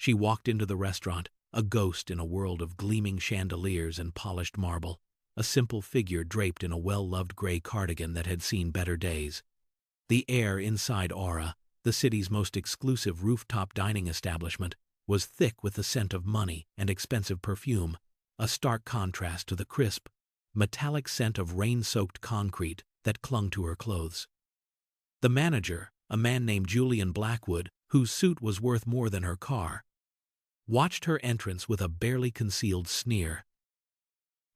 She walked into the restaurant, a ghost in a world of gleaming chandeliers and polished marble, a simple figure draped in a well-loved gray cardigan that had seen better days. The air inside Aura, the city's most exclusive rooftop dining establishment, was thick with the scent of money and expensive perfume, a stark contrast to the crisp, metallic scent of rain-soaked concrete that clung to her clothes. The manager, a man named Julian Blackwood, whose suit was worth more than her car, watched her entrance with a barely concealed sneer.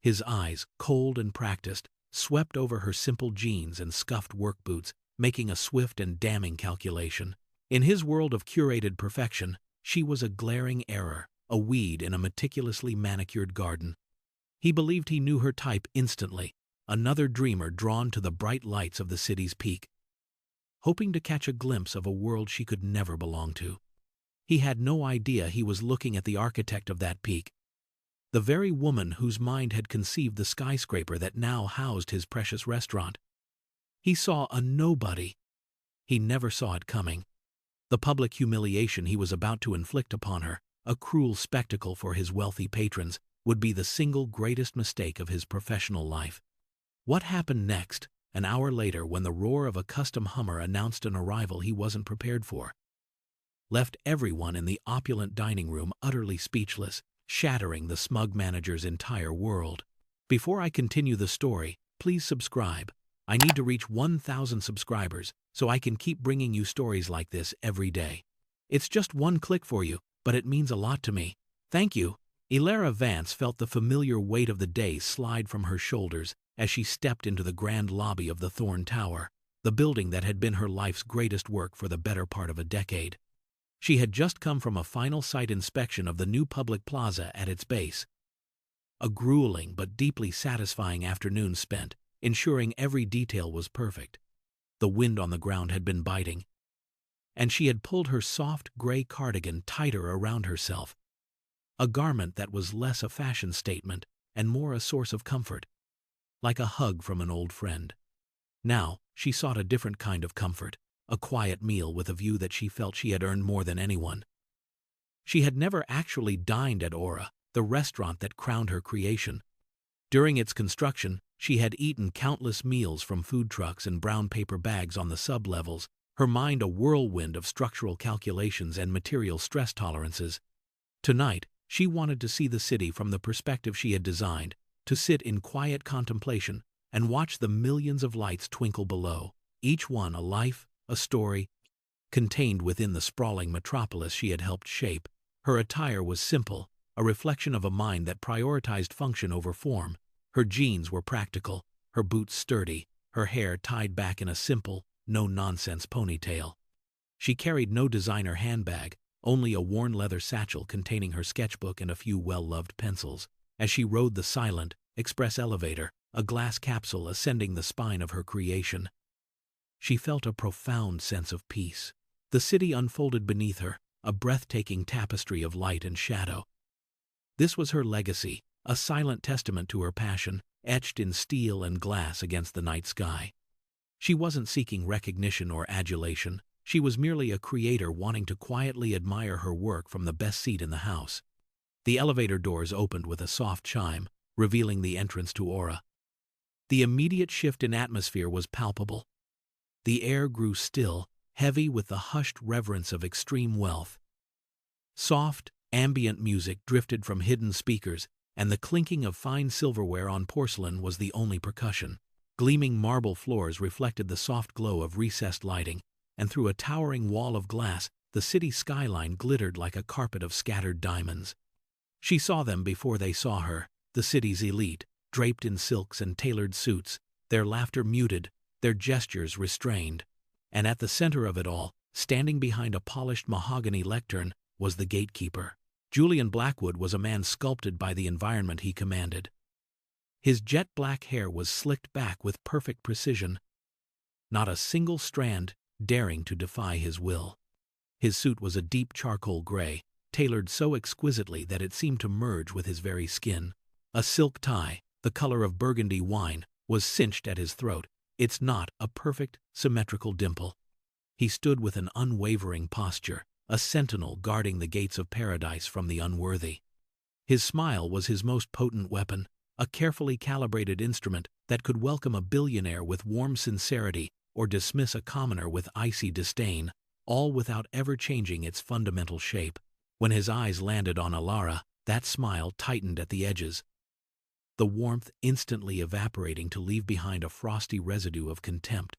His eyes, cold and practiced, swept over her simple jeans and scuffed work boots, making a swift and damning calculation. In his world of curated perfection, she was a glaring error, a weed in a meticulously manicured garden. He believed he knew her type instantly, another dreamer drawn to the bright lights of the city's peak, hoping to catch a glimpse of a world she could never belong to. He had no idea he was looking at the architect of that peak, the very woman whose mind had conceived the skyscraper that now housed his precious restaurant. He saw a nobody. He never saw it coming. The public humiliation he was about to inflict upon her, a cruel spectacle for his wealthy patrons, would be the single greatest mistake of his professional life. What happened next, an hour later when the roar of a custom Hummer announced an arrival he wasn't prepared for, left everyone in the opulent dining room utterly speechless, shattering the smug manager's entire world. Before I continue the story, please subscribe. I need to reach 1,000 subscribers so I can keep bringing you stories like this every day. It's just one click for you, but it means a lot to me. Thank you. Elara Vance felt the familiar weight of the day slide from her shoulders as she stepped into the grand lobby of the Thorn Tower, the building that had been her life's greatest work for the better part of a decade. She had just come from a final site inspection of the new public plaza at its base. A grueling but deeply satisfying afternoon spent, ensuring every detail was perfect. The wind on the ground had been biting, and she had pulled her soft gray cardigan tighter around herself, a garment that was less a fashion statement and more a source of comfort, like a hug from an old friend. Now, she sought a different kind of comfort, a quiet meal with a view that she felt she had earned more than anyone. She had never actually dined at Aura, the restaurant that crowned her creation. During its construction, she had eaten countless meals from food trucks and brown paper bags on the sub-levels, her mind a whirlwind of structural calculations and material stress tolerances. Tonight, she wanted to see the city from the perspective she had designed, to sit in quiet contemplation and watch the millions of lights twinkle below, each one a life, a story, contained within the sprawling metropolis she had helped shape. Her attire was simple, a reflection of a mind that prioritized function over form. Her jeans were practical, her boots sturdy, her hair tied back in a simple, no-nonsense ponytail. She carried no designer handbag, only a worn leather satchel containing her sketchbook and a few well-loved pencils. As she rode the silent, express elevator, a glass capsule ascending the spine of her creation, she felt a profound sense of peace. The city unfolded beneath her, a breathtaking tapestry of light and shadow. This was her legacy, a silent testament to her passion, etched in steel and glass against the night sky. She wasn't seeking recognition or adulation. She was merely a creator wanting to quietly admire her work from the best seat in the house. The elevator doors opened with a soft chime, revealing the entrance to Aura. The immediate shift in atmosphere was palpable. The air grew still, heavy with the hushed reverence of extreme wealth. Soft, ambient music drifted from hidden speakers, and the clinking of fine silverware on porcelain was the only percussion. Gleaming marble floors reflected the soft glow of recessed lighting, and through a towering wall of glass, the city skyline glittered like a carpet of scattered diamonds. She saw them before they saw her, the city's elite, draped in silks and tailored suits, their laughter muted, their gestures restrained. And at the center of it all, standing behind a polished mahogany lectern, was the gatekeeper. Julian Blackwood was a man sculpted by the environment he commanded. His jet-black hair was slicked back with perfect precision, not a single strand daring to defy his will. His suit was a deep charcoal gray, tailored so exquisitely that it seemed to merge with his very skin. A silk tie, the color of burgundy wine, was cinched at his throat, its knot a perfect, symmetrical dimple. He stood with an unwavering posture, a sentinel guarding the gates of paradise from the unworthy. His smile was his most potent weapon, a carefully calibrated instrument that could welcome a billionaire with warm sincerity or dismiss a commoner with icy disdain, all without ever changing its fundamental shape. When his eyes landed on Ilara, that smile tightened at the edges, the warmth instantly evaporating to leave behind a frosty residue of contempt.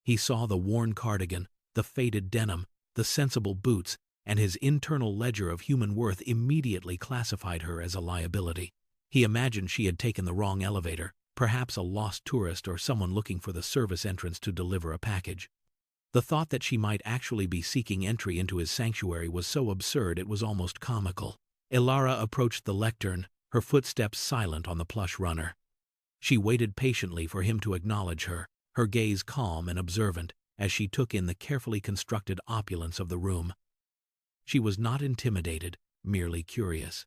He saw the worn cardigan, the faded denim, the sensible boots, and his internal ledger of human worth immediately classified her as a liability. He imagined she had taken the wrong elevator, perhaps a lost tourist or someone looking for the service entrance to deliver a package. The thought that she might actually be seeking entry into his sanctuary was so absurd it was almost comical. Ilara approached the lectern, her footsteps silent on the plush runner. She waited patiently for him to acknowledge her, her gaze calm and observant, as she took in the carefully constructed opulence of the room. She was not intimidated, merely curious.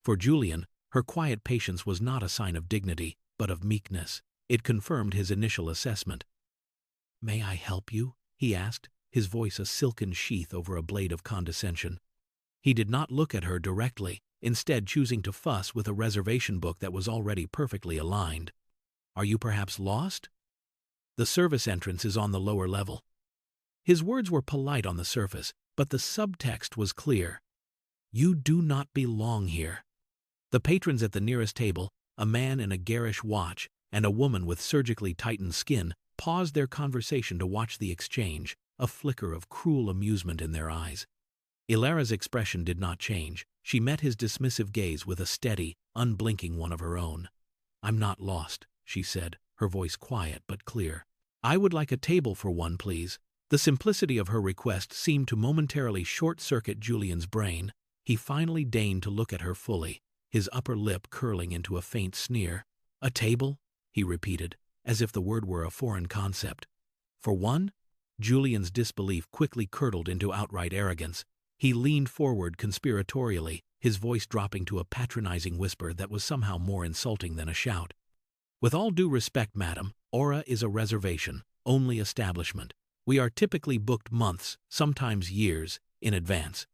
For Julian, her quiet patience was not a sign of dignity, but of meekness. It confirmed his initial assessment. "May I help you?" he asked, his voice a silken sheath over a blade of condescension. He did not look at her directly, instead choosing to fuss with a reservation book that was already perfectly aligned. "Are you perhaps lost? The service entrance is on the lower level." His words were polite on the surface, but the subtext was clear. "You do not belong here." The patrons at the nearest table, a man in a garish watch and a woman with surgically tightened skin, paused their conversation to watch the exchange, a flicker of cruel amusement in their eyes. Ilara's expression did not change. She met his dismissive gaze with a steady, unblinking one of her own. "I'm not lost," she said, her voice quiet but clear. "I would like a table for one, please." The simplicity of her request seemed to momentarily short-circuit Julian's brain. He finally deigned to look at her fully, his upper lip curling into a faint sneer. "A table?" he repeated, as if the word were a foreign concept. "For one?" Julian's disbelief quickly curdled into outright arrogance. He leaned forward conspiratorially, his voice dropping to a patronizing whisper that was somehow more insulting than a shout. "With all due respect, madam, Aura is a reservation-only establishment. We are typically booked months, sometimes years, in advance.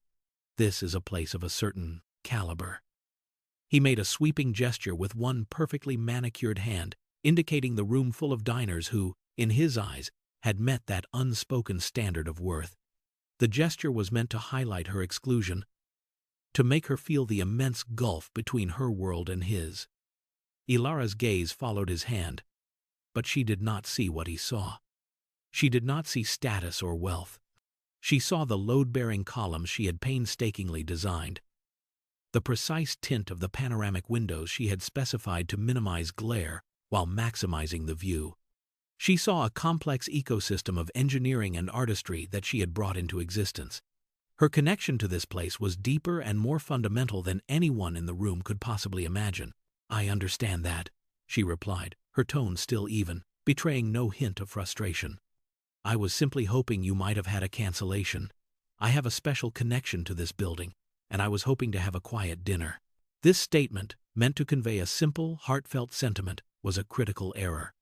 This is a place of a certain caliber." He made a sweeping gesture with one perfectly manicured hand, indicating the room full of diners who, in his eyes, had met that unspoken standard of worth. The gesture was meant to highlight her exclusion, to make her feel the immense gulf between her world and his. Ilara's gaze followed his hand, but she did not see what he saw. She did not see status or wealth. She saw the load-bearing columns she had painstakingly designed, the precise tint of the panoramic windows she had specified to minimize glare while maximizing the view. She saw a complex ecosystem of engineering and artistry that she had brought into existence. Her connection to this place was deeper and more fundamental than anyone in the room could possibly imagine. "I understand that," she replied, her tone still even, betraying no hint of frustration. "I was simply hoping you might have had a cancellation. I have a special connection to this building, and I was hoping to have a quiet dinner." This statement, meant to convey a simple, heartfelt sentiment, was a critical error.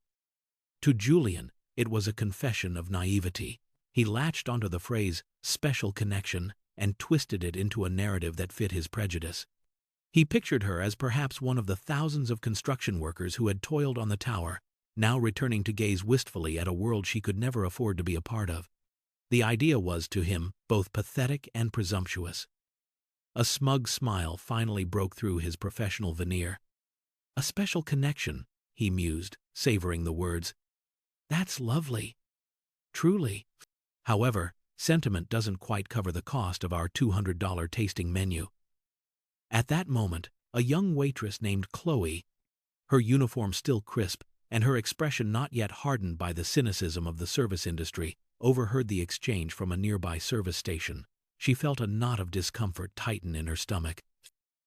To Julian, it was a confession of naivety. He latched onto the phrase, "special connection," and twisted it into a narrative that fit his prejudice. He pictured her as perhaps one of the thousands of construction workers who had toiled on the tower, now returning to gaze wistfully at a world she could never afford to be a part of. The idea was, to him, both pathetic and presumptuous. A smug smile finally broke through his professional veneer. "A special connection," he mused, savoring the words. "That's lovely. Truly. However, sentiment doesn't quite cover the cost of our $200 tasting menu." At that moment, a young waitress named Chloe, her uniform still crisp and her expression not yet hardened by the cynicism of the service industry, overheard the exchange from a nearby service station. She felt a knot of discomfort tighten in her stomach.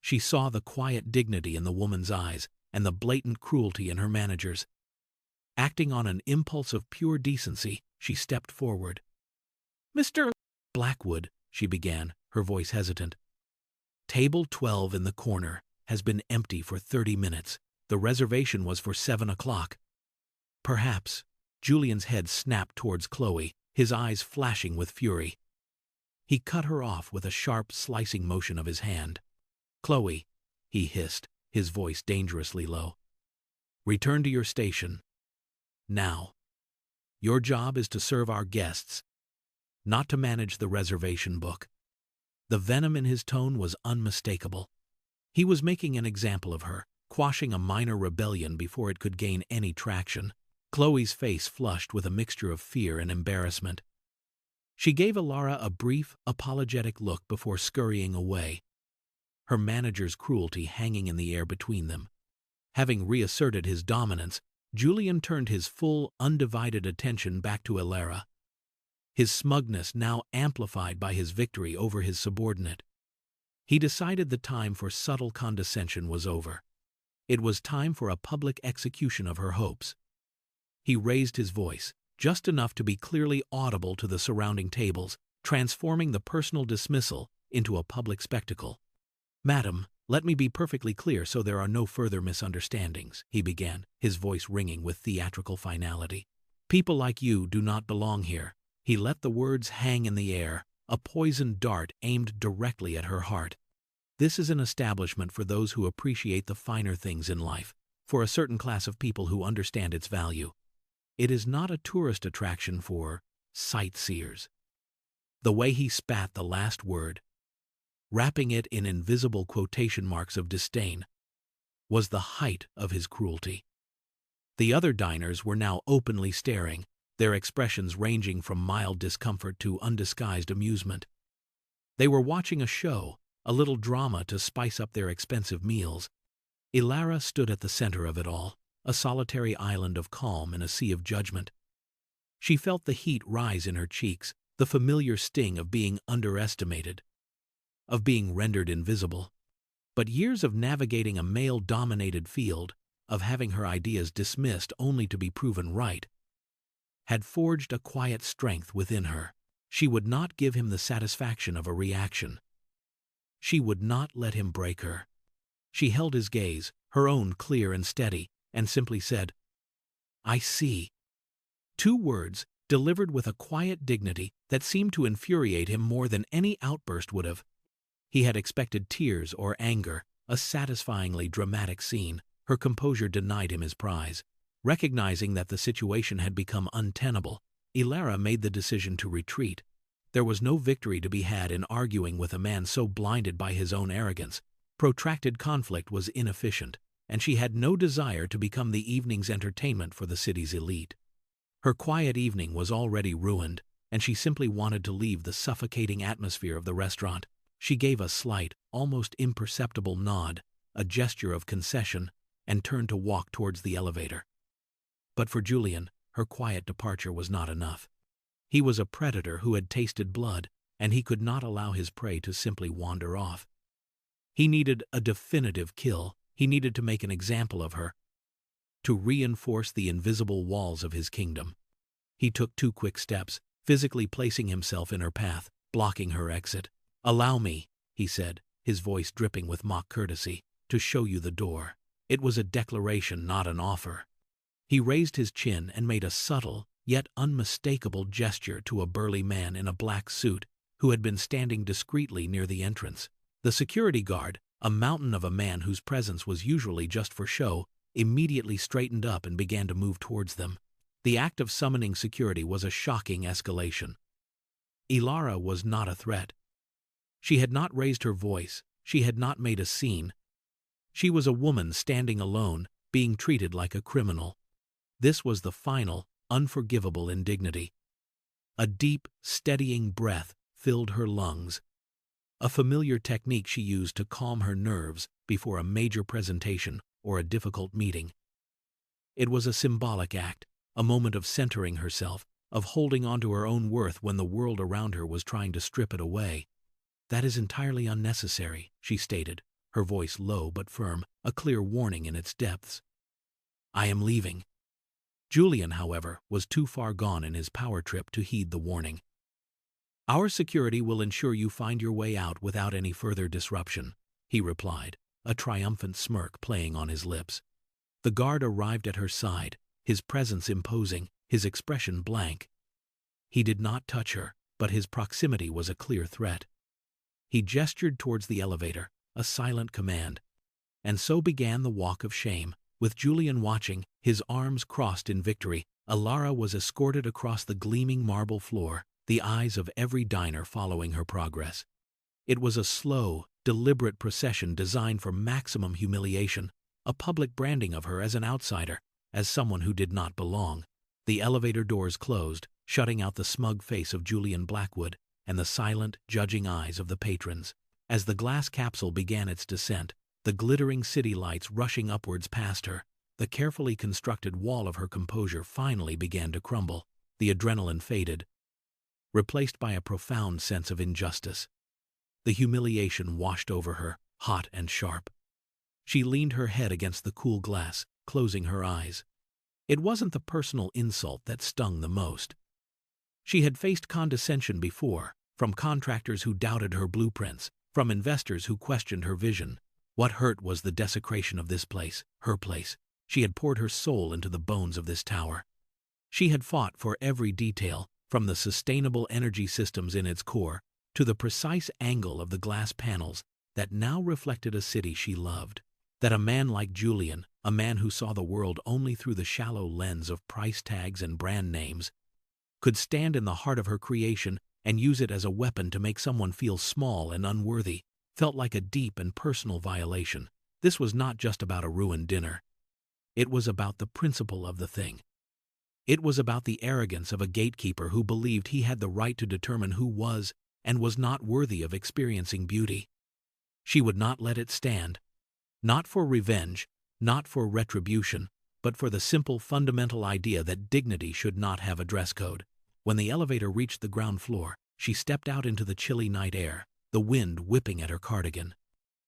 She saw the quiet dignity in the woman's eyes and the blatant cruelty in her manager's. Acting on an impulse of pure decency, she stepped forward. "Mr. Blackwood," she began, her voice hesitant. "Table 12 in the corner has been empty for 30 minutes. The reservation was for 7 o'clock. Perhaps." Julian's head snapped towards Chloe, his eyes flashing with fury. He cut her off with a sharp, slicing motion of his hand. "Chloe," he hissed, his voice dangerously low. "Return to your station. Now. Your job is to serve our guests, not to manage the reservation book." The venom in his tone was unmistakable. He was making an example of her, quashing a minor rebellion before it could gain any traction. Chloe's face flushed with a mixture of fear and embarrassment. She gave Ilara a brief, apologetic look before scurrying away, her manager's cruelty hanging in the air between them. Having reasserted his dominance, Julian turned his full, undivided attention back to Ilara, his smugness now amplified by his victory over his subordinate. He decided the time for subtle condescension was over. It was time for a public execution of her hopes. He raised his voice, just enough to be clearly audible to the surrounding tables, transforming the personal dismissal into a public spectacle. "Madam, let me be perfectly clear so there are no further misunderstandings," he began, his voice ringing with theatrical finality. "People like you do not belong here." He let the words hang in the air, a poisoned dart aimed directly at her heart. "This is an establishment for those who appreciate the finer things in life, for a certain class of people who understand its value. It is not a tourist attraction for sightseers." The way he spat the last word, wrapping it in invisible quotation marks of disdain, was the height of his cruelty. The other diners were now openly staring, their expressions ranging from mild discomfort to undisguised amusement. They were watching a show, a little drama to spice up their expensive meals. Ilara stood at the center of it all, a solitary island of calm in a sea of judgment. She felt the heat rise in her cheeks, the familiar sting of being underestimated, of being rendered invisible. But years of navigating a male-dominated field, of having her ideas dismissed only to be proven right, had forged a quiet strength within her. She would not give him the satisfaction of a reaction. She would not let him break her. She held his gaze, her own clear and steady, and simply said, "I see." Two words, delivered with a quiet dignity that seemed to infuriate him more than any outburst would have. He had expected tears or anger, a satisfyingly dramatic scene. Her composure denied him his prize. Recognizing that the situation had become untenable, Ilara made the decision to retreat. There was no victory to be had in arguing with a man so blinded by his own arrogance. Protracted conflict was inefficient, and she had no desire to become the evening's entertainment for the city's elite. Her quiet evening was already ruined, and she simply wanted to leave the suffocating atmosphere of the restaurant. She gave a slight, almost imperceptible nod, a gesture of concession, and turned to walk towards the elevator. But for Julian, her quiet departure was not enough. He was a predator who had tasted blood, and he could not allow his prey to simply wander off. He needed a definitive kill. He needed to make an example of her, to reinforce the invisible walls of his kingdom. He took 2 quick steps, physically placing himself in her path, blocking her exit. "Allow me," he said, his voice dripping with mock courtesy, "to show you the door." It was a declaration, not an offer. He raised his chin and made a subtle, yet unmistakable gesture to a burly man in a black suit who had been standing discreetly near the entrance. The security guard, a mountain of a man whose presence was usually just for show, immediately straightened up and began to move towards them. The act of summoning security was a shocking escalation. Ilara was not a threat. She had not raised her voice, she had not made a scene. She was a woman standing alone, being treated like a criminal. This was the final, unforgivable indignity. A deep, steadying breath filled her lungs, a familiar technique she used to calm her nerves before a major presentation or a difficult meeting. It was a symbolic act, a moment of centering herself, of holding on to her own worth when the world around her was trying to strip it away. "That is entirely unnecessary," she stated, her voice low but firm, a clear warning in its depths. "I am leaving." Julian, however, was too far gone in his power trip to heed the warning. "Our security will ensure you find your way out without any further disruption," he replied, a triumphant smirk playing on his lips. The guard arrived at her side, his presence imposing, his expression blank. He did not touch her, but his proximity was a clear threat. He gestured towards the elevator, a silent command. And so began the walk of shame. With Julian watching, his arms crossed in victory, Ilara was escorted across the gleaming marble floor, the eyes of every diner following her progress. It was a slow, deliberate procession designed for maximum humiliation, a public branding of her as an outsider, as someone who did not belong. The elevator doors closed, shutting out the smug face of Julian Blackwood and the silent, judging eyes of the patrons. As the glass capsule began its descent, the glittering city lights rushing upwards past her, the carefully constructed wall of her composure finally began to crumble. The adrenaline faded, replaced by a profound sense of injustice. The humiliation washed over her, hot and sharp. She leaned her head against the cool glass, closing her eyes. It wasn't the personal insult that stung the most. She had faced condescension before, from contractors who doubted her blueprints, from investors who questioned her vision. What hurt was the desecration of this place, her place. She had poured her soul into the bones of this tower. She had fought for every detail, from the sustainable energy systems in its core to the precise angle of the glass panels that now reflected a city she loved. That a man like Julian, a man who saw the world only through the shallow lens of price tags and brand names, could stand in the heart of her creation and use it as a weapon to make someone feel small and unworthy, felt like a deep and personal violation. This was not just about a ruined dinner. It was about the principle of the thing. It was about the arrogance of a gatekeeper who believed he had the right to determine who was and was not worthy of experiencing beauty. She would not let it stand. Not for revenge, not for retribution, but for the simple fundamental idea that dignity should not have a dress code. When the elevator reached the ground floor, she stepped out into the chilly night air, the wind whipping at her cardigan.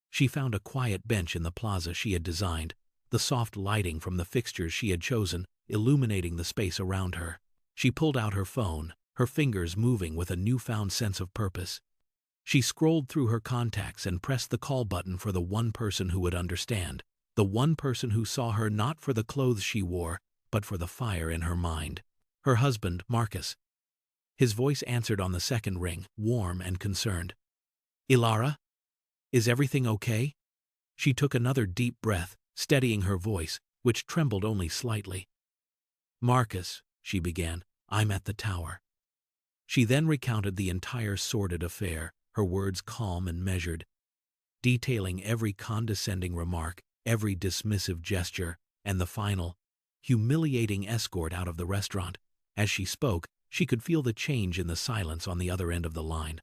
She found a quiet bench in the plaza she had designed, the soft lighting from the fixtures she had chosen illuminating the space around her. She pulled out her phone, her fingers moving with a newfound sense of purpose. She scrolled through her contacts and pressed the call button for the one person who would understand, the one person who saw her not for the clothes she wore, but for the fire in her mind. Her husband, Marcus. His voice answered on the second ring, warm and concerned. "Ilara? Is everything okay?" She took another deep breath, steadying her voice, which trembled only slightly. "Marcus," she began, "I'm at the tower." She then recounted the entire sordid affair, her words calm and measured, detailing every condescending remark, every dismissive gesture, and the final, humiliating escort out of the restaurant. As she spoke, she could feel the change in the silence on the other end of the line.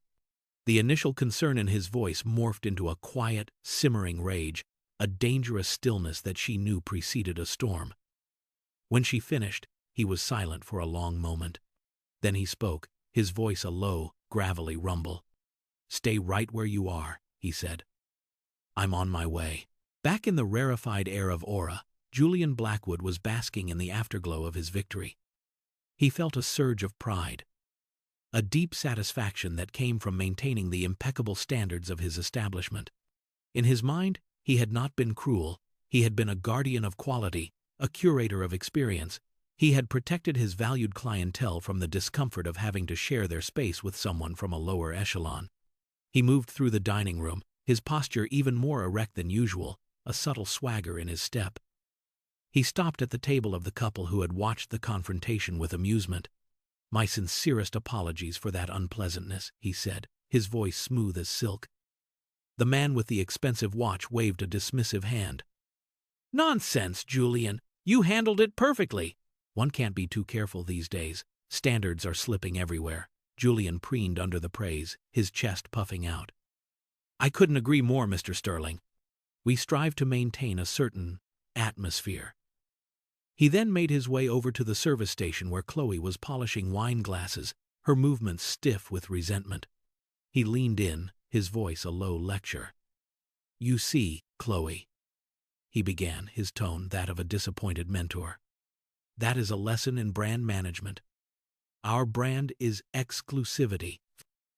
The initial concern in his voice morphed into a quiet, simmering rage, a dangerous stillness that she knew preceded a storm. When she finished, he was silent for a long moment. Then he spoke, his voice a low, gravelly rumble. "Stay right where you are," he said. "I'm on my way." Back in the rarefied air of Aura, Julian Blackwood was basking in the afterglow of his victory. He felt a surge of pride, a deep satisfaction that came from maintaining the impeccable standards of his establishment. In his mind, he had not been cruel, he had been a guardian of quality, a curator of experience. He had protected his valued clientele from the discomfort of having to share their space with someone from a lower echelon. He moved through the dining room, his posture even more erect than usual, a subtle swagger in his step. He stopped at the table of the couple who had watched the confrontation with amusement. "My sincerest apologies for that unpleasantness," he said, his voice smooth as silk. The man with the expensive watch waved a dismissive hand. "Nonsense, Julian. You handled it perfectly." "One can't be too careful these days. Standards are slipping everywhere." Julian preened under the praise, his chest puffing out. "I couldn't agree more, Mr. Sterling. We strive to maintain a certain atmosphere." He then made his way over to the service station where Chloe was polishing wine glasses, her movements stiff with resentment. He leaned in, his voice a low lecture. "You see, Chloe," he began, his tone that of a disappointed mentor. "That is a lesson in brand management. Our brand is exclusivity.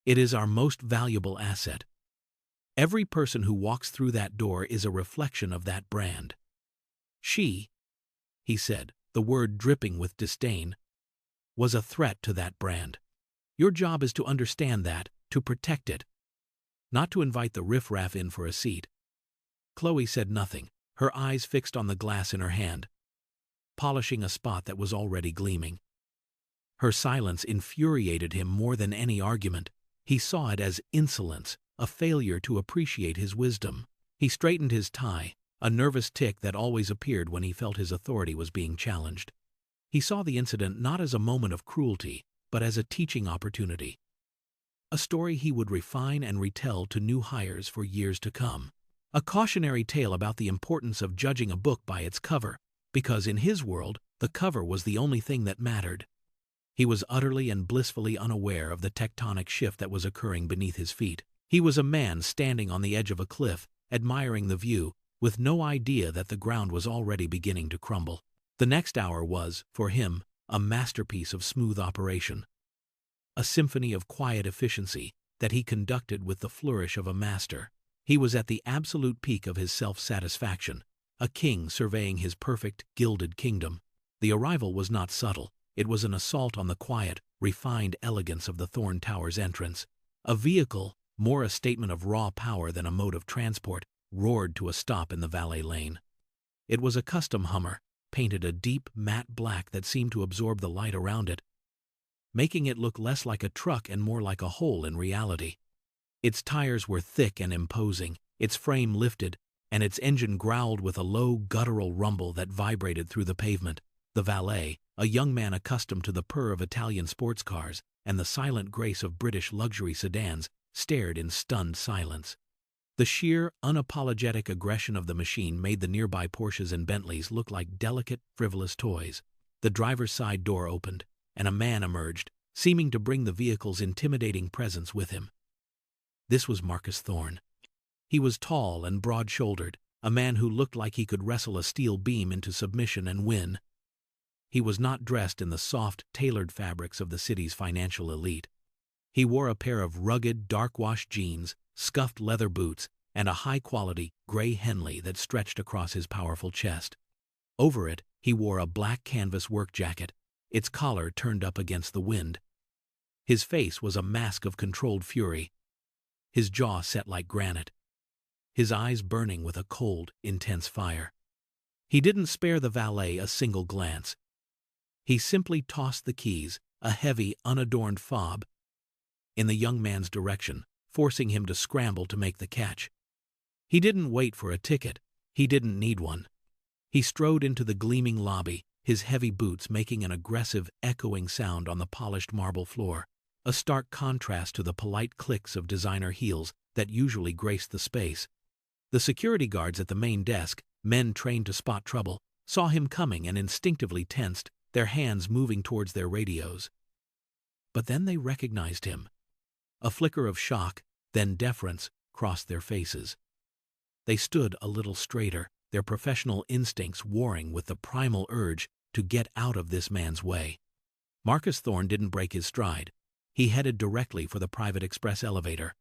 It is our most valuable asset. Every person who walks through that door is a reflection of that brand. She," he said, the word dripping with disdain, "was a threat to that brand. Your job is to understand that, to protect it, not to invite the riffraff in for a seat." Chloe said nothing, her eyes fixed on the glass in her hand, polishing a spot that was already gleaming. Her silence infuriated him more than any argument. He saw it as insolence, a failure to appreciate his wisdom. He straightened his tie, a nervous tic that always appeared when he felt his authority was being challenged. He saw the incident not as a moment of cruelty, but as a teaching opportunity. A story he would refine and retell to new hires for years to come. A cautionary tale about the importance of judging a book by its cover, because in his world, the cover was the only thing that mattered. He was utterly and blissfully unaware of the tectonic shift that was occurring beneath his feet. He was a man standing on the edge of a cliff, admiring the view, with no idea that the ground was already beginning to crumble. The next hour was, for him, a masterpiece of smooth operation. A symphony of quiet efficiency that he conducted with the flourish of a master. He was at the absolute peak of his self-satisfaction, a king surveying his perfect, gilded kingdom. The arrival was not subtle. It was an assault on the quiet, refined elegance of the Thorn Tower's entrance. A vehicle, more a statement of raw power than a mode of transport, roared to a stop in the valet lane. It was a custom Hummer, painted a deep, matte black that seemed to absorb the light around it, making it look less like a truck and more like a hole in reality. Its tires were thick and imposing, its frame lifted, and its engine growled with a low, guttural rumble that vibrated through the pavement. The valet, a young man accustomed to the purr of Italian sports cars and the silent grace of British luxury sedans, stared in stunned silence. The sheer, unapologetic aggression of the machine made the nearby Porsches and Bentleys look like delicate, frivolous toys. The driver's side door opened, and a man emerged, seeming to bring the vehicle's intimidating presence with him. This was Marcus Thorne. He was tall and broad-shouldered, a man who looked like he could wrestle a steel beam into submission and win. He was not dressed in the soft, tailored fabrics of the city's financial elite. He wore a pair of rugged, dark-washed jeans, scuffed leather boots, and a high-quality, gray Henley that stretched across his powerful chest. Over it, he wore a black canvas work jacket, its collar turned up against the wind. His face was a mask of controlled fury, his jaw set like granite, his eyes burning with a cold, intense fire. He didn't spare the valet a single glance. He simply tossed the keys, a heavy, unadorned fob, in the young man's direction, forcing him to scramble to make the catch. He didn't wait for a ticket. He didn't need one. He strode into the gleaming lobby, his heavy boots making an aggressive, echoing sound on the polished marble floor, a stark contrast to the polite clicks of designer heels that usually graced the space. The security guards at the main desk, men trained to spot trouble, saw him coming and instinctively tensed, their hands moving towards their radios. But then they recognized him. A flicker of shock, then deference, crossed their faces. They stood a little straighter, their professional instincts warring with the primal urge to get out of this man's way. Marcus Thorne didn't break his stride. He headed directly for the private express elevator,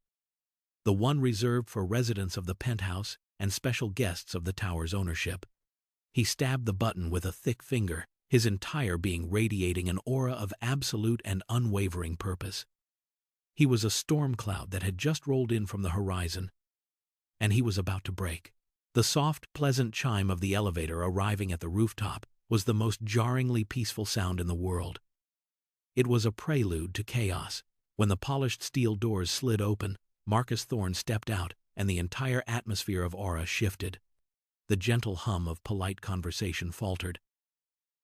the one reserved for residents of the penthouse and special guests of the tower's ownership. He stabbed the button with a thick finger, his entire being radiating an aura of absolute and unwavering purpose. He was a storm cloud that had just rolled in from the horizon, and he was about to break. The soft, pleasant chime of the elevator arriving at the rooftop was the most jarringly peaceful sound in the world. It was a prelude to chaos. When the polished steel doors slid open, Marcus Thorne stepped out, and the entire atmosphere of aura shifted. The gentle hum of polite conversation faltered,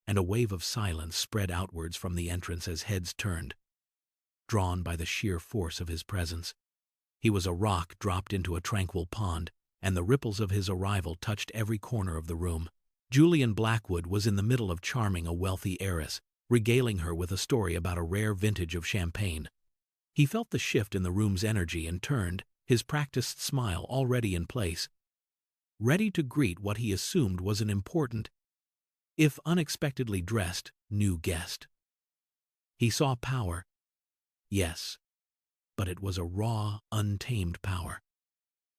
and a wave of silence spread outwards from the entrance as heads turned, drawn by the sheer force of his presence. He was a rock dropped into a tranquil pond, and the ripples of his arrival touched every corner of the room. Julian Blackwood was in the middle of charming a wealthy heiress, regaling her with a story about a rare vintage of champagne. He felt the shift in the room's energy and turned, his practiced smile already in place, ready to greet what he assumed was an important, if unexpectedly dressed, new guest. He saw power, yes, but it was a raw, untamed power.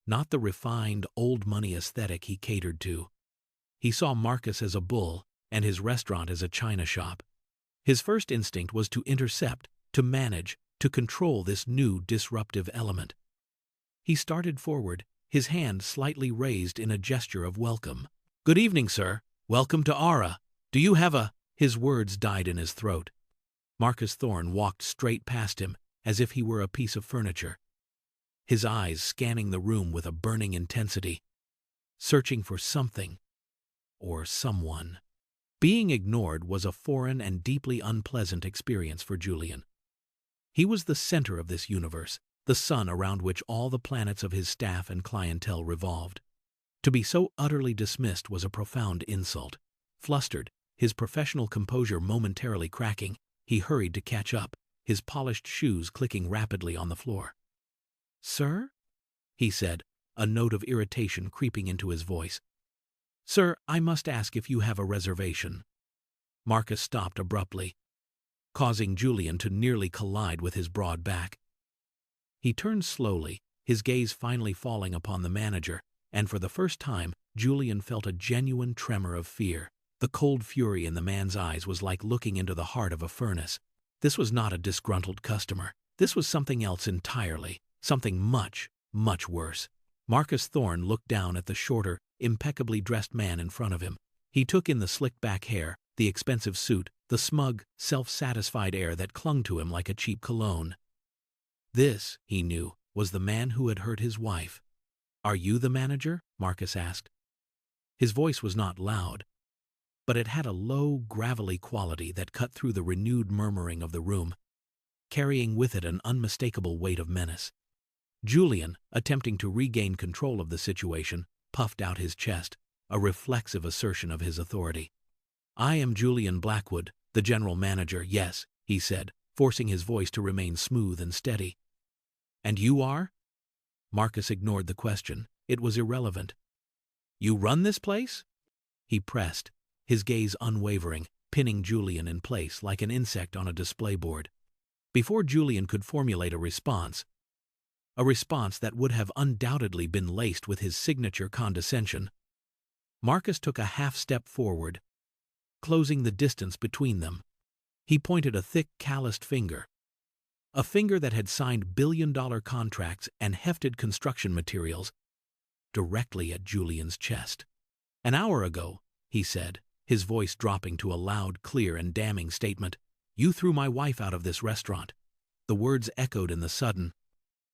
Not the refined, old-money aesthetic he catered to. He saw Marcus as a bull and his restaurant as a china shop. His first instinct was to intercept, to manage, to control this new disruptive element. He started forward, his hand slightly raised in a gesture of welcome. "Good evening, sir. Welcome to Aura. Do you have a—" His words died in his throat. Marcus Thorne walked straight past him, as if he were a piece of furniture, his eyes scanning the room with a burning intensity, searching for something or someone. Being ignored was a foreign and deeply unpleasant experience for Julian. He was the center of this universe, the sun around which all the planets of his staff and clientele revolved. To be so utterly dismissed was a profound insult. Flustered, his professional composure momentarily cracking, he hurried to catch up, his polished shoes clicking rapidly on the floor. "Sir?" he said, a note of irritation creeping into his voice. "Sir, I must ask if you have a reservation." Marcus stopped abruptly, causing Julian to nearly collide with his broad back. He turned slowly, his gaze finally falling upon the manager, and for the first time, Julian felt a genuine tremor of fear. The cold fury in the man's eyes was like looking into the heart of a furnace. This was not a disgruntled customer. This was something else entirely, something much, much worse. Marcus Thorne looked down at the shorter, impeccably dressed man in front of him. He took in the slick-back hair, the expensive suit, the smug, self-satisfied air that clung to him like a cheap cologne. This, he knew, was the man who had hurt his wife. "Are you the manager?" Marcus asked. His voice was not loud, but it had a low, gravelly quality that cut through the renewed murmuring of the room, carrying with it an unmistakable weight of menace. Julian, attempting to regain control of the situation, puffed out his chest, a reflexive assertion of his authority. "I am Julian Blackwood, the general manager, yes," he said, forcing his voice to remain smooth and steady. "And you are?" Marcus ignored the question. It was irrelevant. "You run this place?" he pressed, his gaze unwavering, pinning Julian in place like an insect on a display board. Before Julian could formulate a response that would have undoubtedly been laced with his signature condescension, Marcus took a half-step forward, closing the distance between them. He pointed a thick, calloused finger, a finger that had signed billion-dollar contracts and hefted construction materials, directly at Julian's chest. "An hour ago," he said, his voice dropping to a loud, clear, and damning statement, "you threw my wife out of this restaurant." The words echoed in the sudden,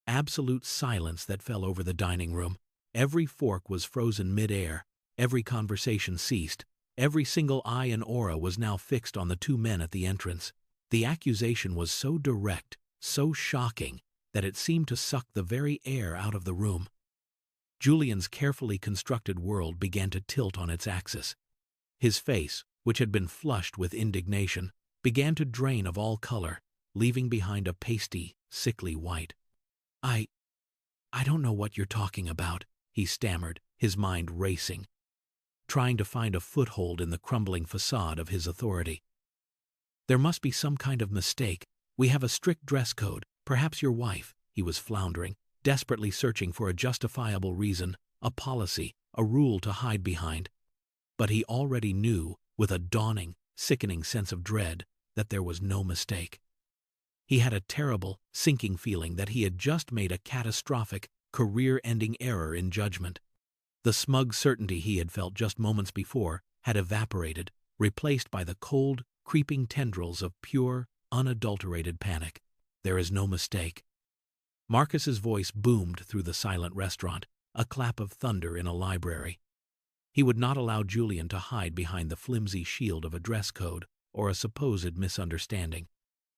absolute silence that fell over the dining room. Every fork was frozen mid-air, every conversation ceased, every single eye and aura was now fixed on the two men at the entrance. The accusation was so direct, so shocking, that it seemed to suck the very air out of the room. Julian's carefully constructed world began to tilt on its axis. His face, which had been flushed with indignation, began to drain of all color, leaving behind a pasty, sickly white. I don't know what you're talking about," he stammered, his mind racing, trying to find a foothold in the crumbling facade of his authority. "There must be some kind of mistake. We have a strict dress code. Perhaps your wife," he was floundering, desperately searching for a justifiable reason, a policy, a rule to hide behind. But he already knew, with a dawning, sickening sense of dread, that there was no mistake. He had a terrible, sinking feeling that he had just made a catastrophic, career-ending error in judgment. The smug certainty he had felt just moments before had evaporated, replaced by the cold, creeping tendrils of pure, unadulterated panic. "There is no mistake." Marcus's voice boomed through the silent restaurant, a clap of thunder in a library. He would not allow Julian to hide behind the flimsy shield of a dress code or a supposed misunderstanding.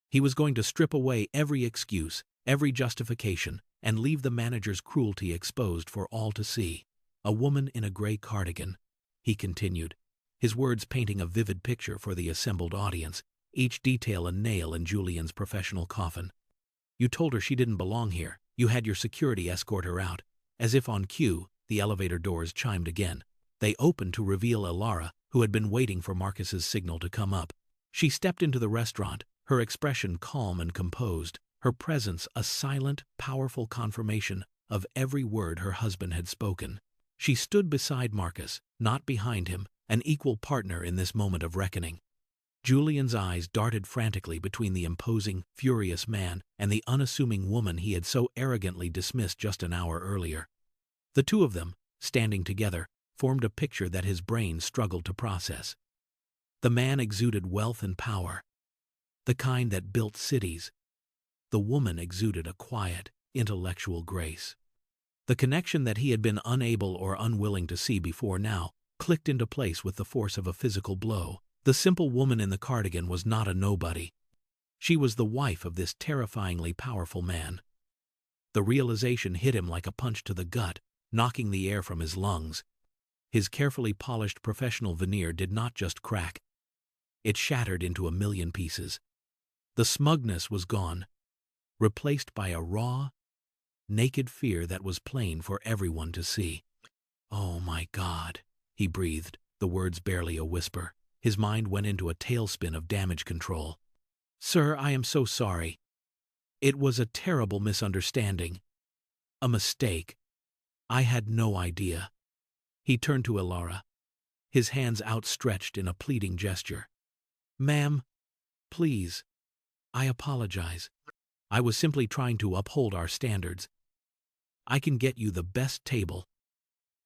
He was going to strip away every excuse, every justification, and leave the manager's cruelty exposed for all to see. "A woman in a gray cardigan," he continued, his words painting a vivid picture for the assembled audience, each detail a nail in Julian's professional coffin. "You told her she didn't belong here. You had your security escort her out." As if on cue, the elevator doors chimed again. They opened to reveal Elara, who had been waiting for Marcus's signal to come up. She stepped into the restaurant, her expression calm and composed, her presence a silent, powerful confirmation of every word her husband had spoken. She stood beside Marcus, not behind him, an equal partner in this moment of reckoning. Julian's eyes darted frantically between the imposing, furious man and the unassuming woman he had so arrogantly dismissed just an hour earlier. The two of them, standing together, formed a picture that his brain struggled to process. The man exuded wealth and power, the kind that built cities. The woman exuded a quiet, intellectual grace. The connection that he had been unable or unwilling to see before now clicked into place with the force of a physical blow. The simple woman in the cardigan was not a nobody. She was the wife of this terrifyingly powerful man. The realization hit him like a punch to the gut, knocking the air from his lungs. His carefully polished professional veneer did not just crack. It shattered into a million pieces. The smugness was gone, replaced by a raw, naked fear that was plain for everyone to see. "Oh my God," he breathed, the words barely a whisper. His mind went into a tailspin of damage control. "Sir, I am so sorry. It was a terrible misunderstanding. A mistake. I had no idea." He turned to Ilara, his hands outstretched in a pleading gesture. "Ma'am, please. I apologize. I was simply trying to uphold our standards. I can get you the best table.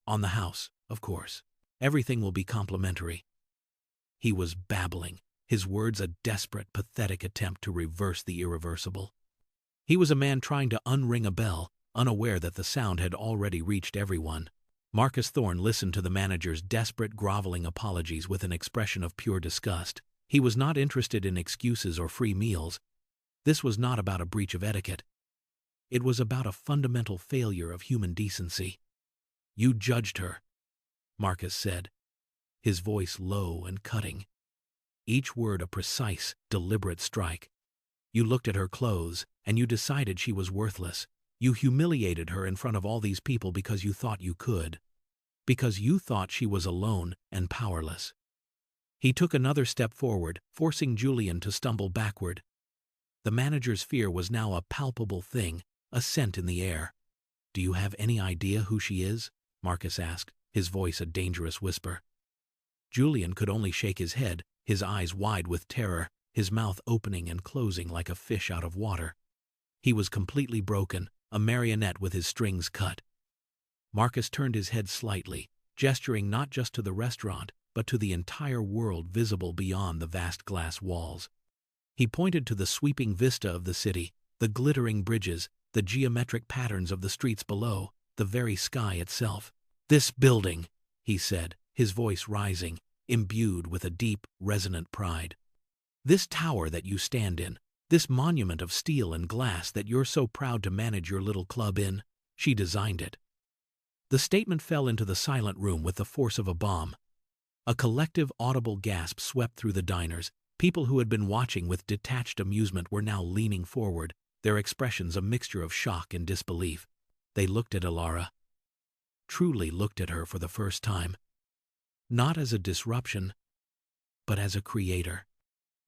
On the house, of course. Everything will be complimentary." He was babbling, his words a desperate, pathetic attempt to reverse the irreversible. He was a man trying to unring a bell, unaware that the sound had already reached everyone. Marcus Thorne listened to the manager's desperate, groveling apologies with an expression of pure disgust. He was not interested in excuses or free meals. This was not about a breach of etiquette. It was about a fundamental failure of human decency. "You judged her," Marcus said, his voice low and cutting, each word a precise, deliberate strike. "You looked at her clothes, and you decided she was worthless. You humiliated her in front of all these people because you thought you could. Because you thought she was alone and powerless." He took another step forward, forcing Julian to stumble backward. The manager's fear was now a palpable thing, a scent in the air. "Do you have any idea who she is?" Marcus asked, his voice a dangerous whisper. Julian could only shake his head, his eyes wide with terror, his mouth opening and closing like a fish out of water. He was completely broken, a marionette with his strings cut. Marcus turned his head slightly, gesturing not just to the restaurant, but to the entire world visible beyond the vast glass walls. He pointed to the sweeping vista of the city, the glittering bridges, the geometric patterns of the streets below, the very sky itself. "This building," he said, his voice rising, imbued with a deep, resonant pride. "This tower that you stand in, this monument of steel and glass that you're so proud to manage your little club in, she designed it." The statement fell into the silent room with the force of a bomb. A collective audible gasp swept through the diners. People who had been watching with detached amusement were now leaning forward, their expressions a mixture of shock and disbelief. They looked at Ilara. Truly looked at her for the first time. Not as a disruption, but as a creator.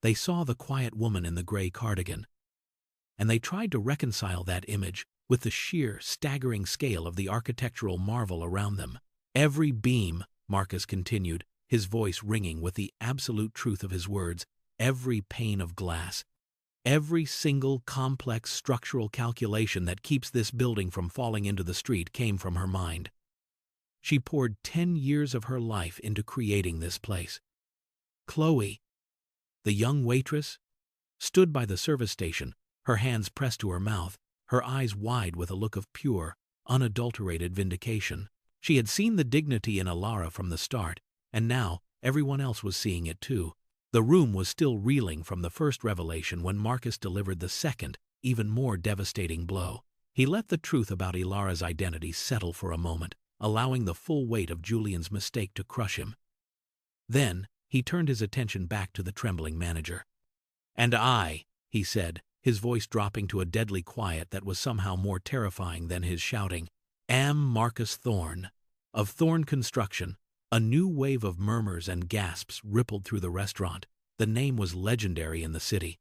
They saw the quiet woman in the gray cardigan, and they tried to reconcile that image with the sheer, staggering scale of the architectural marvel around them. "Every beam," Marcus continued, his voice ringing with the absolute truth of his words, "every pane of glass, every single complex structural calculation that keeps this building from falling into the street came from her mind. She poured 10 years of her life into creating this place." Chloe, the young waitress, stood by the service station, her hands pressed to her mouth, her eyes wide with a look of pure, unadulterated vindication. She had seen the dignity in Ilara from the start, and now everyone else was seeing it too. The room was still reeling from the first revelation when Marcus delivered the second, even more devastating blow. He let the truth about Ilara's identity settle for a moment, allowing the full weight of Julian's mistake to crush him. Then, he turned his attention back to the trembling manager. "And I," he said, his voice dropping to a deadly quiet that was somehow more terrifying than his shouting, "am Marcus Thorne, of Thorne Construction." A new wave of murmurs and gasps rippled through the restaurant. The name was legendary in the city.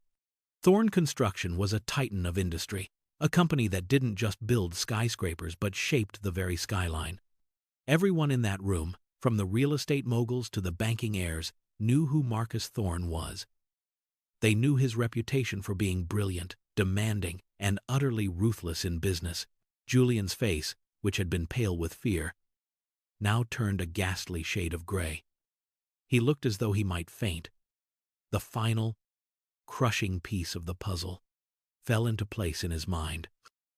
Thorne Construction was a titan of industry, a company that didn't just build skyscrapers but shaped the very skyline. Everyone in that room, from the real estate moguls to the banking heirs, knew who Marcus Thorne was. They knew his reputation for being brilliant, demanding, and utterly ruthless in business. Julian's face, which had been pale with fear, now turned a ghastly shade of gray. He looked as though he might faint. The final, crushing piece of the puzzle fell into place in his mind.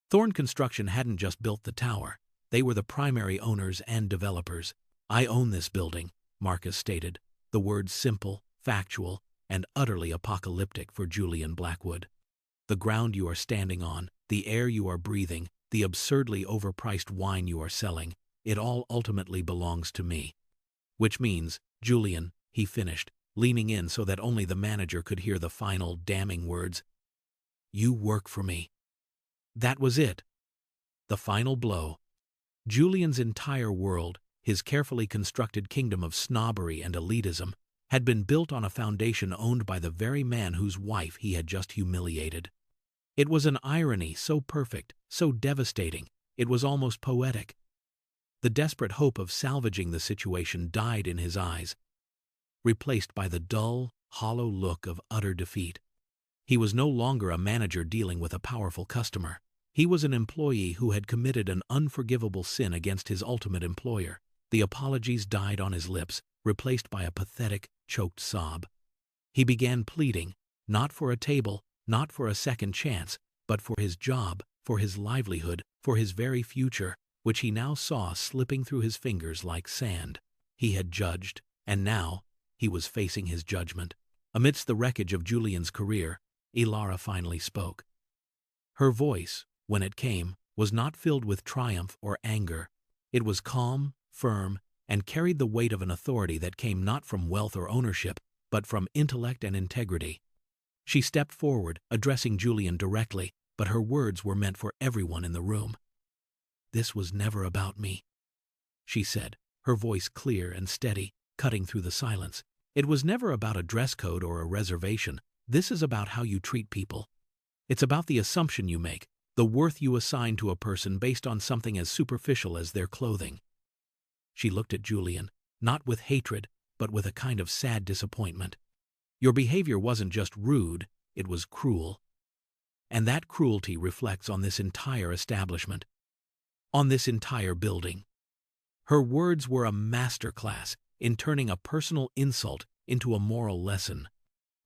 Thorne Construction hadn't just built the tower. They were the primary owners and developers. "I own this building," Marcus stated, the words simple, factual, and utterly apocalyptic for Julian Blackwood. "The ground you are standing on, the air you are breathing, the absurdly overpriced wine you are selling, it all ultimately belongs to me. Which means, Julian," he finished, leaning in so that only the manager could hear the final, damning words, "you work for me." That was it. The final blow. Julian's entire world, his carefully constructed kingdom of snobbery and elitism, had been built on a foundation owned by the very man whose wife he had just humiliated. It was an irony so perfect, so devastating, it was almost poetic. The desperate hope of salvaging the situation died in his eyes, replaced by the dull, hollow look of utter defeat. He was no longer a manager dealing with a powerful customer. He was an employee who had committed an unforgivable sin against his ultimate employer. The apologies died on his lips, replaced by a pathetic, choked sob. He began pleading, not for a table, not for a second chance, but for his job, for his livelihood, for his very future, which he now saw slipping through his fingers like sand. He had judged, and now he was facing his judgment. Amidst the wreckage of Julian's career, Ilara finally spoke. Her voice, when it came, was not filled with triumph or anger. It was calm, firm, and carried the weight of an authority that came not from wealth or ownership, but from intellect and integrity. She stepped forward, addressing Julian directly, but her words were meant for everyone in the room. "This was never about me," she said, her voice clear and steady, cutting through the silence. "It was never about a dress code or a reservation. This is about how you treat people. It's about the assumption you make, the worth you assign to a person based on something as superficial as their clothing." She looked at Julian, not with hatred, but with a kind of sad disappointment. "Your behavior wasn't just rude, it was cruel. And that cruelty reflects on this entire establishment, on this entire building." Her words were a masterclass in turning a personal insult into a moral lesson.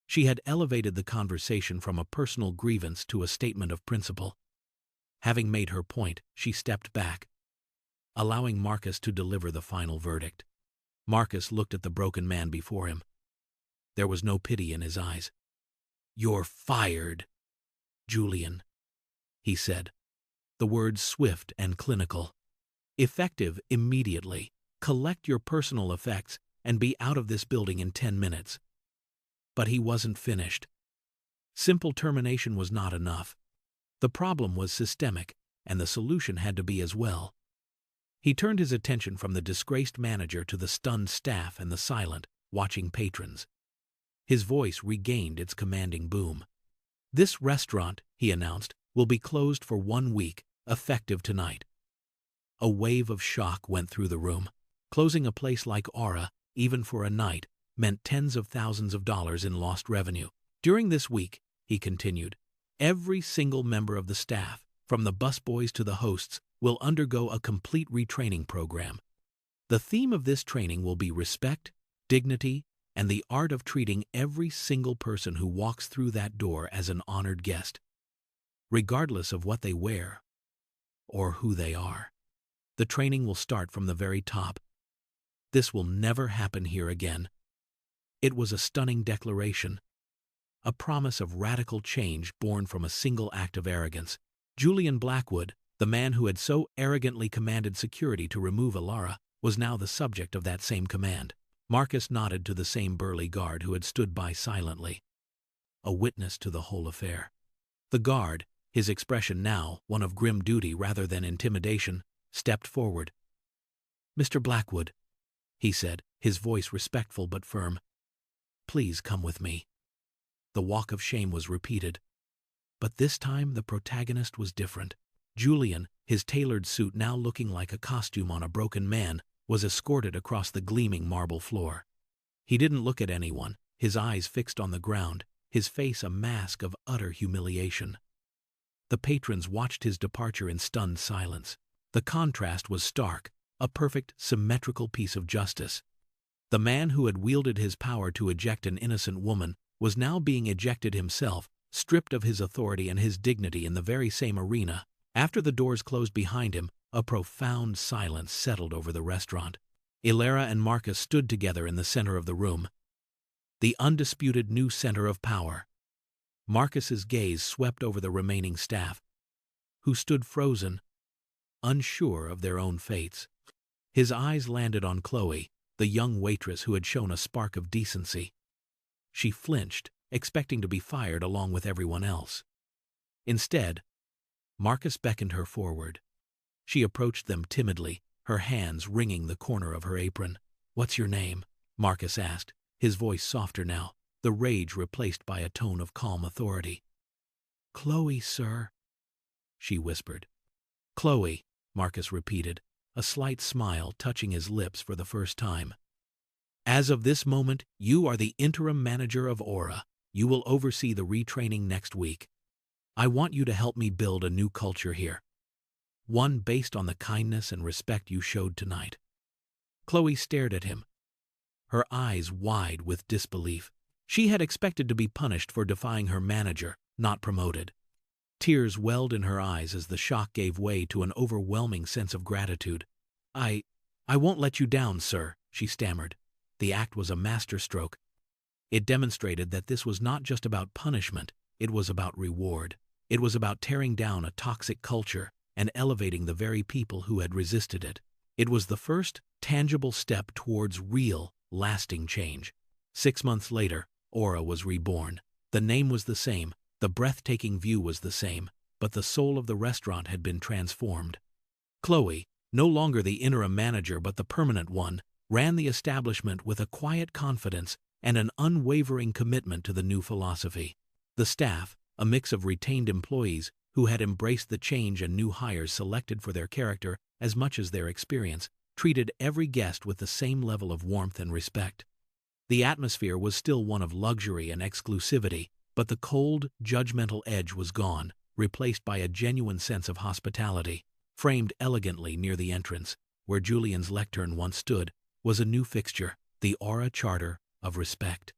She had elevated the conversation from a personal grievance to a statement of principle. Having made her point, she stepped back, allowing Marcus to deliver the final verdict. Marcus looked at the broken man before him. There was no pity in his eyes. "You're fired, Julian," he said, the words swift and clinical. "Effective immediately. Collect your personal effects and be out of this building in 10 minutes. But he wasn't finished. Simple termination was not enough. The problem was systemic, and the solution had to be as well. He turned his attention from the disgraced manager to the stunned staff and the silent, watching patrons. His voice regained its commanding boom. "This restaurant," he announced, "will be closed for 1 week, effective tonight." A wave of shock went through the room. Closing a place like Aura, even for a night, meant tens of thousands of dollars in lost revenue. "During this week," he continued, "every single member of the staff, from the busboys to the hosts, will undergo a complete retraining program. The theme of this training will be respect, dignity, and the art of treating every single person who walks through that door as an honored guest, regardless of what they wear or who they are. The training will start from the very top. This will never happen here again." It was a stunning declaration, a promise of radical change born from a single act of arrogance. Julian Blackwood, the man who had so arrogantly commanded security to remove Ilara, was now the subject of that same command. Marcus nodded to the same burly guard who had stood by silently, a witness to the whole affair. The guard, his expression now one of grim duty rather than intimidation, stepped forward. "Mr. Blackwood," he said, his voice respectful but firm, "please come with me." The walk of shame was repeated. But this time the protagonist was different. Julian, his tailored suit now looking like a costume on a broken man, was escorted across the gleaming marble floor. He didn't look at anyone, his eyes fixed on the ground, his face a mask of utter humiliation. The patrons watched his departure in stunned silence. The contrast was stark, a perfect, symmetrical piece of justice. The man who had wielded his power to eject an innocent woman was now being ejected himself, stripped of his authority and his dignity in the very same arena. After the doors closed behind him, a profound silence settled over the restaurant. Ilera and Marcus stood together in the center of the room, the undisputed new center of power. Marcus's gaze swept over the remaining staff, who stood frozen, unsure of their own fates. His eyes landed on Chloe, the young waitress who had shown a spark of decency. She flinched, expecting to be fired along with everyone else. Instead, Marcus beckoned her forward. She approached them timidly, her hands wringing the corner of her apron. "What's your name?" Marcus asked, his voice softer now, the rage replaced by a tone of calm authority. "Chloe, sir," she whispered. "Chloe," Marcus repeated, a slight smile touching his lips for the first time. "As of this moment, you are the interim manager of Aura. You will oversee the retraining next week. I want you to help me build a new culture here. One based on the kindness and respect you showed tonight." Chloe stared at him, her eyes wide with disbelief. She had expected to be punished for defying her manager, not promoted. Tears welled in her eyes as the shock gave way to an overwhelming sense of gratitude. I won't let you down, sir," she stammered. The act was a masterstroke. It demonstrated that this was not just about punishment, it was about reward. It was about tearing down a toxic culture and elevating the very people who had resisted it. It was the first, tangible step towards real, lasting change. 6 months later, Aura was reborn. The name was the same, the breathtaking view was the same, but the soul of the restaurant had been transformed. Chloe, no longer the interim manager but the permanent one, ran the establishment with a quiet confidence and an unwavering commitment to the new philosophy. The staff, a mix of retained employees who had embraced the change and new hires selected for their character as much as their experience, treated every guest with the same level of warmth and respect. The atmosphere was still one of luxury and exclusivity, but the cold, judgmental edge was gone, replaced by a genuine sense of hospitality. Framed elegantly near the entrance, where Julian's lectern once stood, was a new fixture, the Aura Charter of Respect.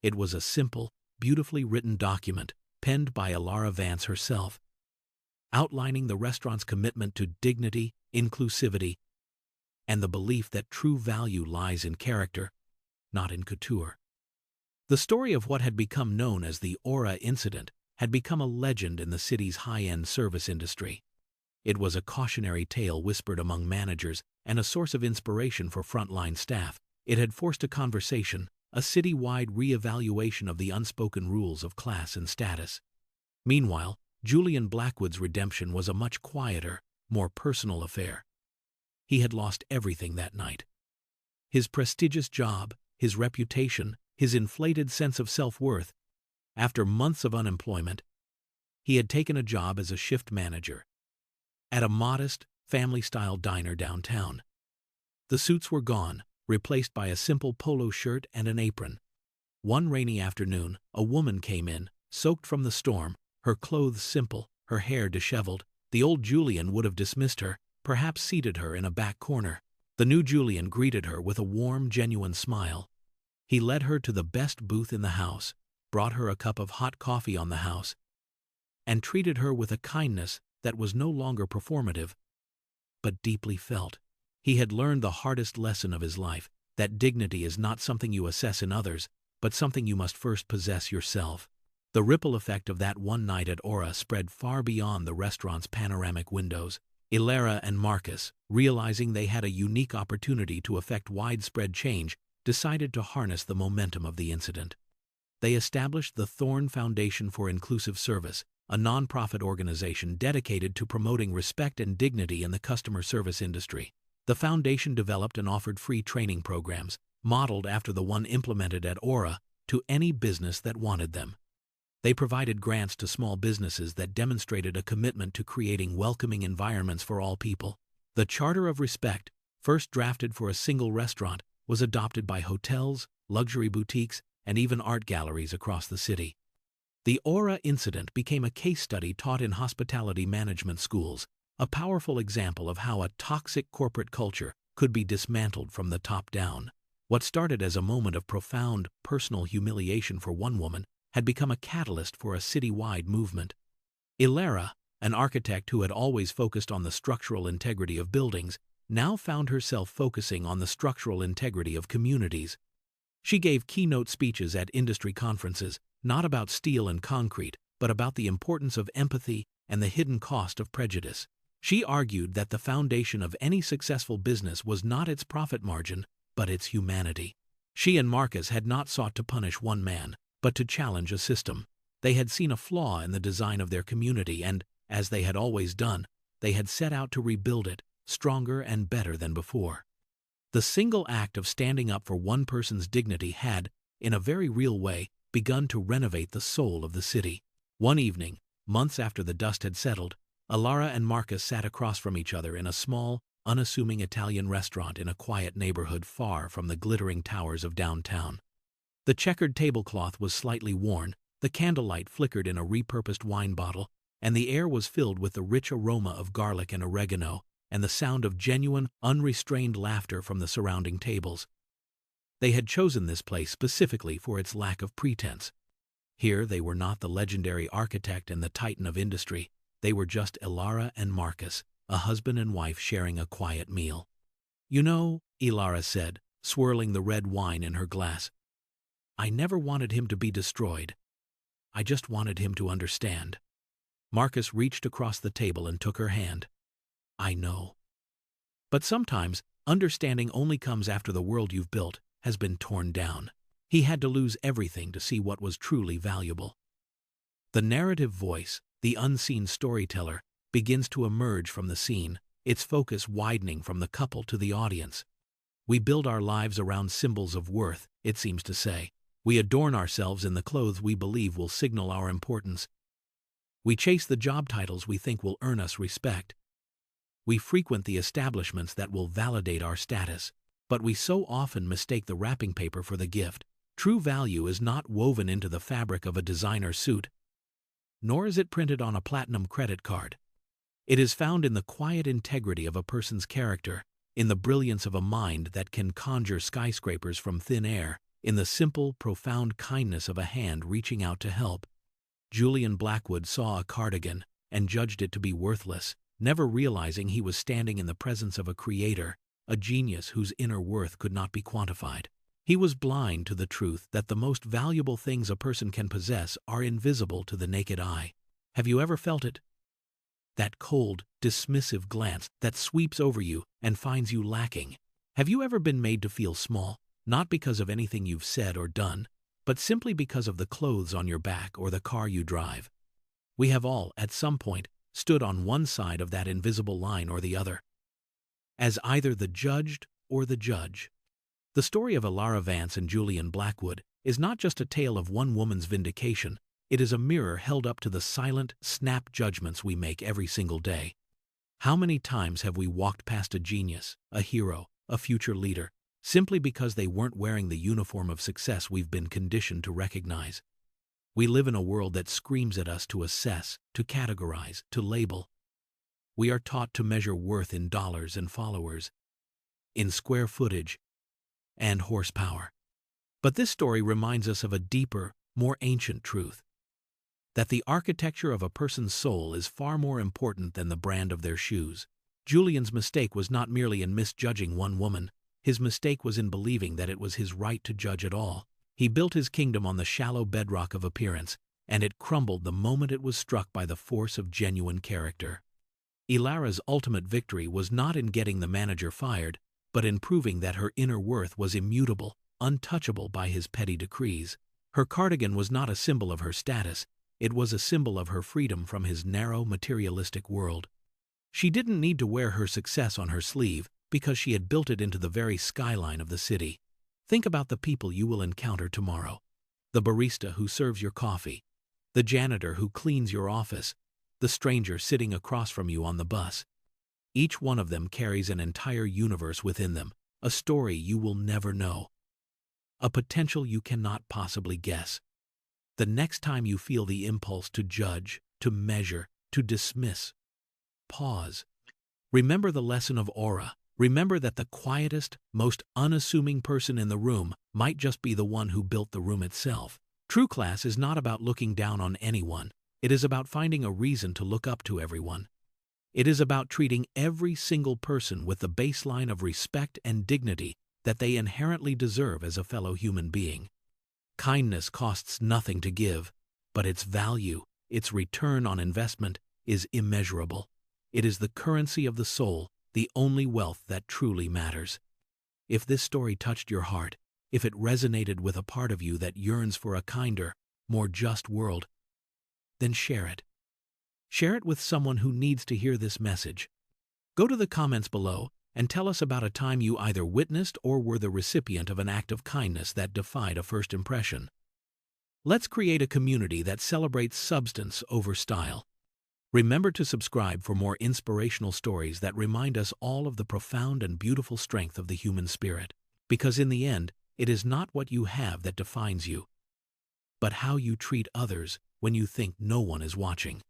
It was a simple, beautifully written document, penned by Ilara Vance herself, outlining the restaurant's commitment to dignity, inclusivity, and the belief that true value lies in character, not in couture. The story of what had become known as the Aura Incident had become a legend in the city's high-end service industry. It was a cautionary tale whispered among managers and a source of inspiration for frontline staff. It had forced a conversation, a city-wide re-evaluation of the unspoken rules of class and status. Meanwhile, Julian Blackwood's redemption was a much quieter, more personal affair. He had lost everything that night. His prestigious job, his reputation, his inflated sense of self-worth. After months of unemployment, he had taken a job as a shift manager at a modest, family-style diner downtown. The suits were gone, replaced by a simple polo shirt and an apron. One rainy afternoon, a woman came in, soaked from the storm, her clothes simple, her hair disheveled. The old Julian would have dismissed her, perhaps seated her in a back corner. The new Julian greeted her with a warm, genuine smile. He led her to the best booth in the house, brought her a cup of hot coffee on the house, and treated her with a kindness that was no longer performative, but deeply felt. He had learned the hardest lesson of his life, that dignity is not something you assess in others, but something you must first possess yourself. The ripple effect of that one night at Aura spread far beyond the restaurant's panoramic windows. Ilera and Marcus, realizing they had a unique opportunity to effect widespread change, decided to harness the momentum of the incident. They established the Thorn Foundation for Inclusive Service, a nonprofit organization dedicated to promoting respect and dignity in the customer service industry. The foundation developed and offered free training programs, modeled after the one implemented at Aura, to any business that wanted them. They provided grants to small businesses that demonstrated a commitment to creating welcoming environments for all people. The Charter of Respect, first drafted for a single restaurant, was adopted by hotels, luxury boutiques, and even art galleries across the city. The Aura incident became a case study taught in hospitality management schools, a powerful example of how a toxic corporate culture could be dismantled from the top down. What started as a moment of profound personal humiliation for one woman had become a catalyst for a citywide movement. Ilara, an architect who had always focused on the structural integrity of buildings, now found herself focusing on the structural integrity of communities. She gave keynote speeches at industry conferences, not about steel and concrete, but about the importance of empathy and the hidden cost of prejudice. She argued that the foundation of any successful business was not its profit margin, but its humanity. She and Marcus had not sought to punish one man, but to challenge a system. They had seen a flaw in the design of their community and, as they had always done, they had set out to rebuild it, stronger and better than before. The single act of standing up for one person's dignity had, in a very real way, begun to renovate the soul of the city. One evening, months after the dust had settled, Ilara and Marcus sat across from each other in a small, unassuming Italian restaurant in a quiet neighborhood far from the glittering towers of downtown. The checkered tablecloth was slightly worn, the candlelight flickered in a repurposed wine bottle, and the air was filled with the rich aroma of garlic and oregano, and the sound of genuine, unrestrained laughter from the surrounding tables. They had chosen this place specifically for its lack of pretense. Here they were not the legendary architect and the titan of industry, they were just Ilara and Marcus, a husband and wife sharing a quiet meal. "You know," Ilara said, swirling the red wine in her glass, "I never wanted him to be destroyed. I just wanted him to understand." Marcus reached across the table and took her hand. "I know. But sometimes, understanding only comes after the world you've built has been torn down." He had to lose everything to see what was truly valuable. The narrative voice, the unseen storyteller, begins to emerge from the scene, its focus widening from the couple to the audience. We build our lives around symbols of worth, it seems to say. We adorn ourselves in the clothes we believe will signal our importance. We chase the job titles we think will earn us respect. We frequent the establishments that will validate our status. But we so often mistake the wrapping paper for the gift. True value is not woven into the fabric of a designer suit, nor is it printed on a platinum credit card. It is found in the quiet integrity of a person's character, in the brilliance of a mind that can conjure skyscrapers from thin air, in the simple, profound kindness of a hand reaching out to help. Julian Blackwood saw a cardigan and judged it to be worthless, never realizing he was standing in the presence of a creator, a genius whose inner worth could not be quantified. He was blind to the truth that the most valuable things a person can possess are invisible to the naked eye. Have you ever felt it? That cold, dismissive glance that sweeps over you and finds you lacking. Have you ever been made to feel small, not because of anything you've said or done, but simply because of the clothes on your back or the car you drive? We have all, at some point, stood on one side of that invisible line or the other, as either the judged or the judge. The story of Ilara Vance and Julian Blackwood is not just a tale of one woman's vindication, it is a mirror held up to the silent, snap judgments we make every single day. How many times have we walked past a genius, a hero, a future leader, simply because they weren't wearing the uniform of success we've been conditioned to recognize? We live in a world that screams at us to assess, to categorize, to label. We are taught to measure worth in dollars and followers, in square footage, and horsepower. But this story reminds us of a deeper, more ancient truth. That the architecture of a person's soul is far more important than the brand of their shoes. Julian's mistake was not merely in misjudging one woman, his mistake was in believing that it was his right to judge at all. He built his kingdom on the shallow bedrock of appearance, and it crumbled the moment it was struck by the force of genuine character. Ilara's ultimate victory was not in getting the manager fired, but in proving that her inner worth was immutable, untouchable by his petty decrees. Her cardigan was not a symbol of her status, it was a symbol of her freedom from his narrow, materialistic world. She didn't need to wear her success on her sleeve, because she had built it into the very skyline of the city. Think about the people you will encounter tomorrow. The barista who serves your coffee, the janitor who cleans your office, the stranger sitting across from you on the bus. Each one of them carries an entire universe within them, a story you will never know, a potential you cannot possibly guess. The next time you feel the impulse to judge, to measure, to dismiss, pause. Remember the lesson of aura. Remember that the quietest, most unassuming person in the room might just be the one who built the room itself. True class is not about looking down on anyone. It is about finding a reason to look up to everyone. It is about treating every single person with the baseline of respect and dignity that they inherently deserve as a fellow human being. Kindness costs nothing to give, but its value, its return on investment, is immeasurable. It is the currency of the soul, the only wealth that truly matters. If this story touched your heart, if it resonated with a part of you that yearns for a kinder, more just world, then share it. Share it with someone who needs to hear this message. Go to the comments below and tell us about a time you either witnessed or were the recipient of an act of kindness that defied a first impression. Let's create a community that celebrates substance over style. Remember to subscribe for more inspirational stories that remind us all of the profound and beautiful strength of the human spirit. Because in the end, it is not what you have that defines you, but how you treat others when you think no one is watching.